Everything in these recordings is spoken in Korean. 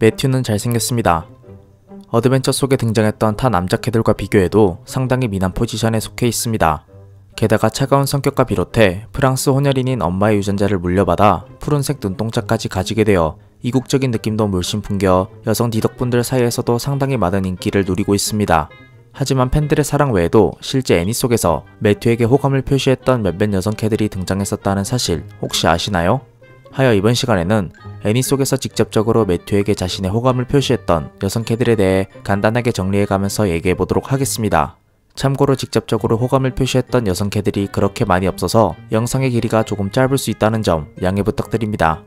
매튜는 잘생겼습니다. 어드벤처 속에 등장했던 타 남자 캐들과 비교해도 상당히 미남 포지션에 속해 있습니다. 게다가 차가운 성격과 비롯해 프랑스 혼혈인인 엄마의 유전자를 물려받아 푸른색 눈동자까지 가지게 되어 이국적인 느낌도 물씬 풍겨 여성 디덕분들 사이에서도 상당히 많은 인기를 누리고 있습니다. 하지만 팬들의 사랑 외에도 실제 애니 속에서 매튜에게 호감을 표시했던 몇몇 여성 캐들이 등장했었다는 사실 혹시 아시나요? 하여 이번 시간에는 애니 속에서 직접적으로 매튜에게 자신의 호감을 표시했던 여성 캐들에 대해 간단하게 정리해가면서 얘기해보도록 하겠습니다. 참고로 직접적으로 호감을 표시했던 여성 캐들이 그렇게 많이 없어서 영상의 길이가 조금 짧을 수 있다는 점 양해 부탁드립니다.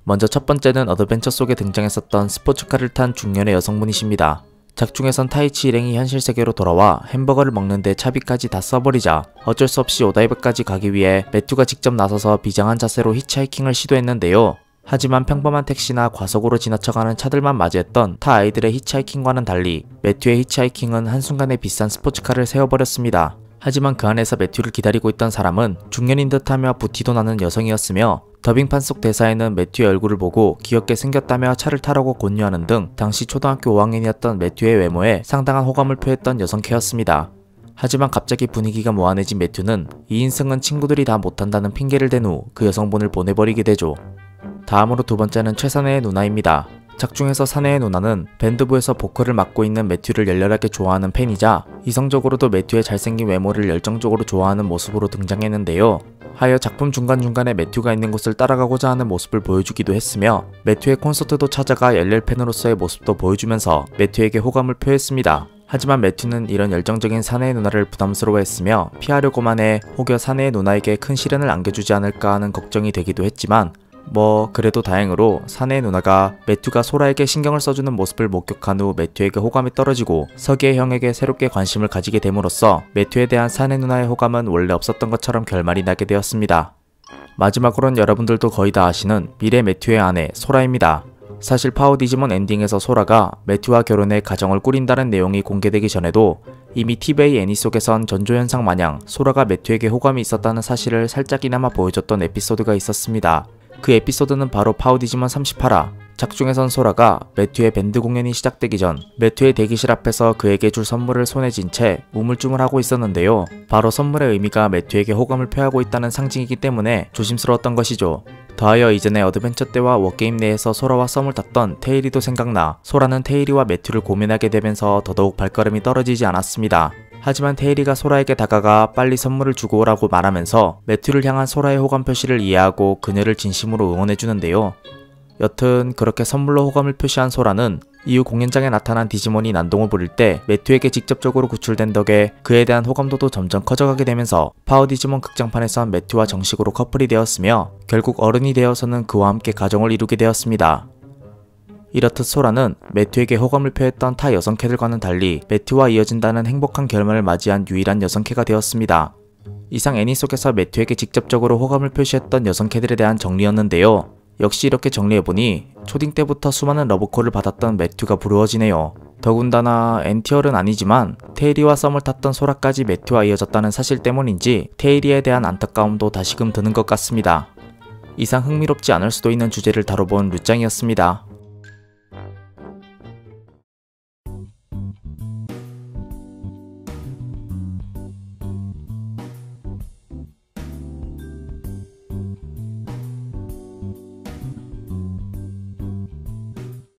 먼저 첫 번째는 어드벤처 속에 등장했었던 스포츠카를 탄 중년의 여성분이십니다. 작중에선 타이치 일행이 현실 세계로 돌아와 햄버거를 먹는데 차비까지 다 써버리자 어쩔 수 없이 오다이바까지 가기 위해 매튜가 직접 나서서 비장한 자세로 히치하이킹을 시도했는데요. 하지만 평범한 택시나 과속으로 지나쳐가는 차들만 맞이했던 타 아이들의 히치하이킹과는 달리 매튜의 히치하이킹은 한순간에 비싼 스포츠카를 세워버렸습니다. 하지만 그 안에서 매튜를 기다리고 있던 사람은 중년인 듯하며 부티도 나는 여성이었으며 더빙판 속 대사에는 매튜의 얼굴을 보고 귀엽게 생겼다며 차를 타라고 권유하는 등 당시 초등학교 5학년이었던 매튜의 외모에 상당한 호감을 표했던 여성캐였습니다. 하지만 갑자기 분위기가 모아내진 매튜는 2인승은 친구들이 다 못한다는 핑계를 댄 후 그 여성분을 보내버리게 되죠. 다음으로 두 번째는 최사내의 누나입니다. 작중에서 사내의 누나는 밴드부에서 보컬을 맡고 있는 매튜를 열렬하게 좋아하는 팬이자 이성적으로도 매튜의 잘생긴 외모를 열정적으로 좋아하는 모습으로 등장했는데요. 하여 작품 중간중간에 매튜가 있는 곳을 따라가고자 하는 모습을 보여주기도 했으며 매튜의 콘서트도 찾아가 열렬 팬으로서의 모습도 보여주면서 매튜에게 호감을 표했습니다. 하지만 매튜는 이런 열정적인 사내의 누나를 부담스러워했으며 피하려고만 해 혹여 사내의 누나에게 큰 시련을 안겨주지 않을까 하는 걱정이 되기도 했지만 그래도 다행으로 사내의 누나가 매튜가 소라에게 신경을 써주는 모습을 목격한 후 매튜에게 호감이 떨어지고 서기의 형에게 새롭게 관심을 가지게 됨으로써 매튜에 대한 사내 누나의 호감은 원래 없었던 것처럼 결말이 나게 되었습니다. 마지막으로는 여러분들도 거의 다 아시는 미래 매튜의 아내 소라입니다. 사실 파워 디지몬 엔딩에서 소라가 매튜와 결혼해 가정을 꾸린다는 내용이 공개되기 전에도 이미 TVA 애니 속에선 전조현상 마냥 소라가 매튜에게 호감이 있었다는 사실을 살짝이나마 보여줬던 에피소드가 있었습니다. 그 에피소드는 바로 파워 디지몬 38화. 작중에선 소라가 매튜의 밴드 공연이 시작되기 전 매튜의 대기실 앞에서 그에게 줄 선물을 손에 쥔 채 우물쭈물하고 있었는데요. 바로 선물의 의미가 매튜에게 호감을 표하고 있다는 상징이기 때문에 조심스러웠던 것이죠. 더하여 이전에 어드벤처 때와 워게임 내에서 소라와 썸을 탔던 테일이도 생각나 소라는 테일이와 매튜를 고민하게 되면서 더더욱 발걸음이 떨어지지 않았습니다. 하지만 테일이가 소라에게 다가가 빨리 선물을 주고 오라고 말하면서 매튜를 향한 소라의 호감 표시를 이해하고 그녀를 진심으로 응원해주는데요. 여튼 그렇게 선물로 호감을 표시한 소라는 이후 공연장에 나타난 디지몬이 난동을 부릴 때 매튜에게 직접적으로 구출된 덕에 그에 대한 호감도도 점점 커져가게 되면서 파워 디지몬 극장판에선 매튜와 정식으로 커플이 되었으며 결국 어른이 되어서는 그와 함께 가정을 이루게 되었습니다. 이렇듯 소라는 매튜에게 호감을 표했던 타 여성캐들과는 달리 매튜와 이어진다는 행복한 결말을 맞이한 유일한 여성캐가 되었습니다. 이상 애니 속에서 매튜에게 직접적으로 호감을 표시했던 여성캐들에 대한 정리였는데요. 역시 이렇게 정리해보니 초딩 때부터 수많은 러브콜을 받았던 매튜가 부러워지네요. 더군다나 엔티얼은 아니지만 테일이와 썸을 탔던 소라까지 매튜와 이어졌다는 사실 때문인지 테일이에 대한 안타까움도 다시금 드는 것 같습니다. 이상 흥미롭지 않을 수도 있는 주제를 다뤄본 류짱이었습니다.